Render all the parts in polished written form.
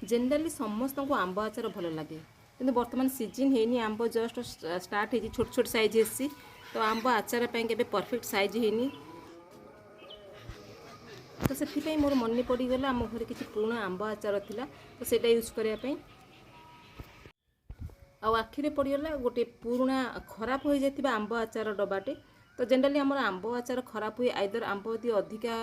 Generally समस्त को आंब आचार भल लगे किंतु बर्तमान सीजन है आंब जस्ट स्टार्ट हो छोट छोट साइज आसी तो आंब आचार के परफेक्ट साइज है तो से मोर मन पड़गला आम घर किसी पुराणा आंब आचार थिला तो सेटा यूज करने आखिरे पड़गला गोटे पुराणा खराब हो जाता आंब आचार डबाटे तो जनरली आम आंब आचार खराब हुए आइदर आंब यदि अधिका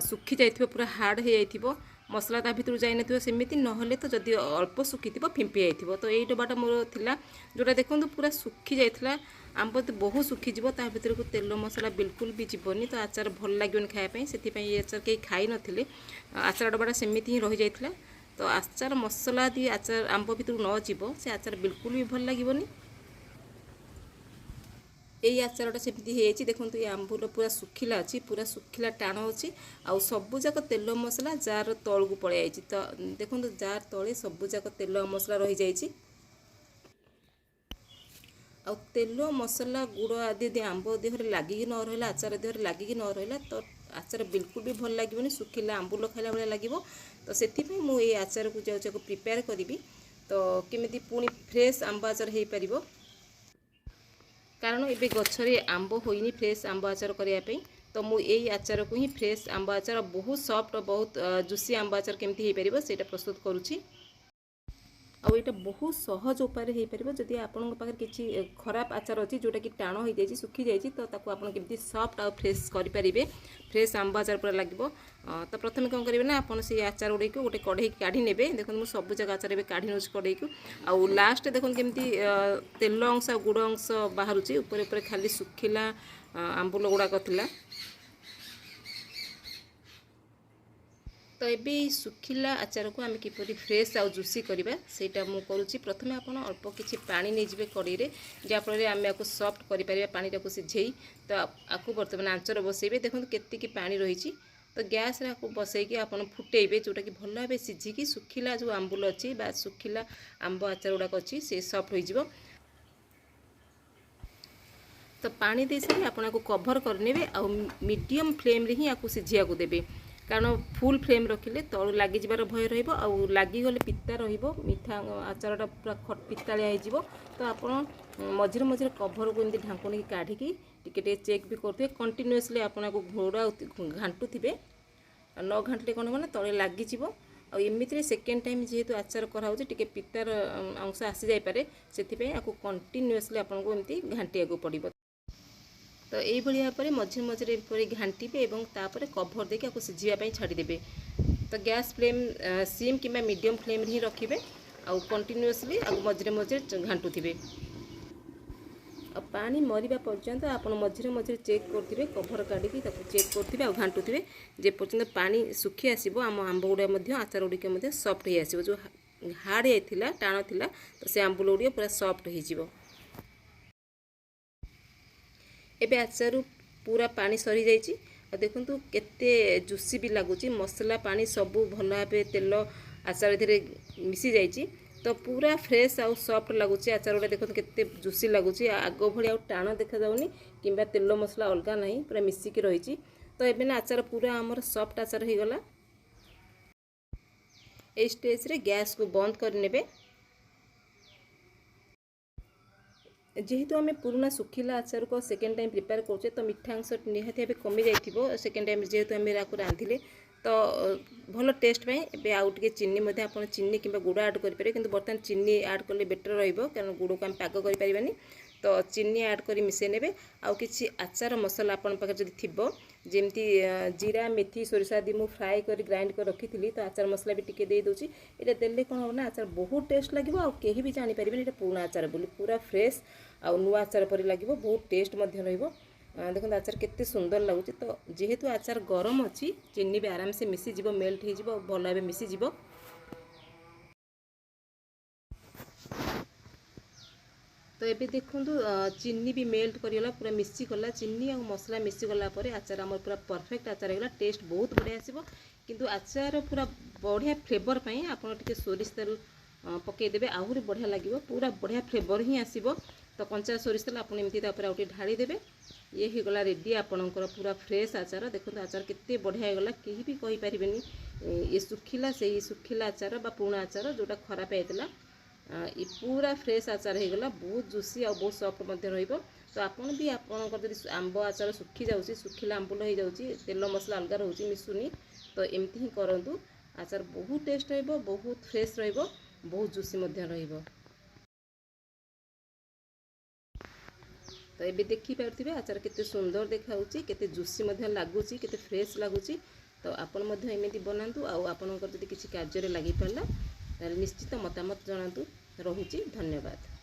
सुखी जाइथिबो पूरा हार्ड हो जाइथिबो मसला ता भितर जाई नथिबो सेमिति नहले तो जदि अल्प सुखीथिबो फिंपी जाइथिबो तो एई डबाटा मोर थिला जोटा देखंतु पूरा सुखी जाइथिला आंब तो बहुत सुखी जीवो ता भितर को तेल मसला बिल्कुल भी जीवनी तो आचार भल लागोनी खाया पई सेति पई ये आचार के खाई नथिले आचार डबाटा सेमिति ही रहि जाइथिला तो आचार मसला दी आचार आंब भितर न जीवो से आचार बिल्कुल भी भल लागिबोनी यही आचारटा सेमती हो देखो ये आंबुल पूरा सुखिला अच्छी पूरा सुखिला टाण अच्छी आउ सबुजाक तेल मसला जार तल को पड़े आई तो देखो जार तले सबुजाक तेल मसला रही जाइए आ तेल मसला गुड़ आदि यदि आंब देहरे लागिक न रहा आचार देहरे लागिक न रहा तो आचार बिल्कुल भी भल लगे सुखिला आंबुल खाला भाया लगे तो से मुझे आचार को जाऊँ प्रिपेयर करी तो केमी पुणी फ्रेश आंब आचार हो पार कारण एबे गछरे आंब होइनी फ्रेश आंब आचार करने तो मु यही आचार को ही फ्रेश आंब आचार बहुत सॉफ्ट बहुत जुसी आंब आचार केमती हो पार से प्रस्तुत करुँची आईटा बहुत सहज उपाय हो पार जदि आपण पाखे किसी खराब आचार अच्छी जोटा कि टाण हो जाए सुखी जाए तो आपड़ी सफ्ट आउ फ्रेश करेंगे फ्रेश आंब आचार पूरा लगे तो प्रथम कौन करेंगे ना आप आचार गुड़ी को गोटे कढ़ई काढ़ी ने देखो मुझे सब जगह आचार काढ़ी नौ कढ़ई को आउ लास्ट देखो केमती तेल अंश गुड़ अंश बाहर ऊपर खाली सुखिला आंबुल गुड़ाक था तो ये सुखिला आचार को आम किपरि फ्रेश आउ जुसी करवा सेटा मु करुच्ची प्रथमे आपन अल्प किछि पानी नहीं जिबे कड़ई रे जाफल आम या सॉफ्ट करें पानी टाक सिझे तो आपको बर्तमान आंचर बसैबे देखो केतिकी पानी रही तो गैस रे आपको बसैकी आपन फुटेबे जोटा कि भल भाव सिझिकी सुखिला जो आंबुल अच्छी बा सुखिला आंब आचार गुड़ाक अच्छी से सॉफ्ट हो तो पानी दे सारी आपको कभर करने आउ मीडियम फ्लेम रे ही आपको सिझिया को देबे कारण फुल फ्लेम रखिले तलू लगी जबार भय रहिबो आउ लागिगले पिता रहिबो मिठा आचारटा पूरा पितालिया हो तो आपण मझिरे मझिरे कभर को एमती ढांकुणी काढ़िकी टिके चेक भी करते कंटिन्यूअसली आपको घोड़ा घांटुवे न घांटले कौन हो तले लगिज आमती सेकेंड टाइम जेहेतु आचार कराऊँ टे पितार अंश आसी जापे से आपको कंटिन्यूअसली आपको एमती घांटिया पड़ो तो यही भाव पर मझे मझे घांटे और तापर कभर देके आपको सिझापी छाड़देवे तो गैस फ्लेम सिम कि मीडियम फ्लेम ही रखिए आउ कंटिन्यूअसली आपको मझे मझे घांटुवे आ पानी मरिबा पर्यंत आप मझे मझे चेक करेंगे कभर काढ़ी चेक करेंगे और घांटुवे जे पर्यंत पानी सुखी आसो आम आंब गुड़ा आचार गुड़िक सफ्ट हो आसो जो हार्ड होता टाण था तो से आंबुल गुड़िक पूरा सफ्ट हो एबे आचार पूरा पानी सरी जाइए देखु केते जुसी भी लगुच मसला पानी सबू भल भाव तेल आचार धीरे मिसी जाइए तो पूरा फ्रेश आउ सॉफ्ट लगुच आचार गुड़ा देखो केते जुसी लगुच आग भली आउ टाण देखा जाउनी किंबा तेल मसला अलग नहीं पूरा मिसिकी रही तो एबे ना आचार पूरा आमर सॉफ्ट आचार हो गला ए स्टेज रे गैस को बंद कर नेबे जेहेतु आम पुराना सुखिला आचार को सेकेंड टाइम प्रिपेयर करुचे तो मिठा अंश निहाती भाव कमी जाइए सेकेंड टाइम जेहेतु आम रांधिले तो भल टेस्ट पे आउ टे चीनी आप चीनी कि गुड़ ऐड करेंगे कि बर्तमान चीनी ऐड कले बेटर रहा गुड़ को आम पाग कर तो चीनी ऐड कर मिसई ने आउ कि आचार मसला आपण पाखे जब थी जमती जीरा मेथी सोरिष आदि मु फ्राए कर ग्राइंड कर रखी तो आचार मसला भी टिके दे दूची ये देले कौन हो ना आचार बहुत टेस्ट लगे आउ कहीं भी जानीपर ये पुराना आचार बोली पूरा फ्रेश आउ नुआ आचार पर लगे बहुत टेस्ट देखो आचार केते सुंदर लगुच तो जेहेतु आचार गरम अच्छी चीनी भी आराम से मिसीज मेल्ट हो भल भाव मिसीज तो ये देखूँ चीनी भी मेल्ट करगला पूरा मिसीगला चीनी और मसला मिसीगला आचार आम पूरा परफेक्ट आचार होगा टेस्ट बहुत बढ़िया आसो किंतु आचार पूरा बढ़िया फ्लेवर पाई आप सोरिष तेल पकईदेवे आहरी बढ़िया लगे पूरा बढ़िया फ्लेवर ही आसो तो कंचा सोरिष तेल आप एमती आउटे ढाड़ी देवे ये हो गला रेडी आपणकर पूरा फ्रेश आचार देखो आचार केते बढ़िया होगा कहीं भी कहींपारे ये सुखिला से सुखिला आचार बा पुणा आचार जोटा खराब होता ये पूरा फ्रेश आचार हो गला बहुत जुसी और बहुत सफ्ट मध्य रहिबो। तो आपन भी आपनकर जदि आंब आचार सुखी जाउची सुखिला आंबुल हो जाउची तेल मसला अलग रहउची मिसुनी तो एमती ही करंतु आचार बहुत टेस्ट रहिबो बहुत फ्रेश रहिबो बहुत जुसी मध्य रहिबो। तो ये देखि पार्थिबे आचार केते सुंदर देखाउची केते जुसी मध्य लागुची केते फ्रेश लागुची। तो आपण मध्य एमिति बनातु आ आपनकर जदि किछि कार्य रे लागि परला ताले निश्चित मतामत जणातु। रहुची धन्यवाद।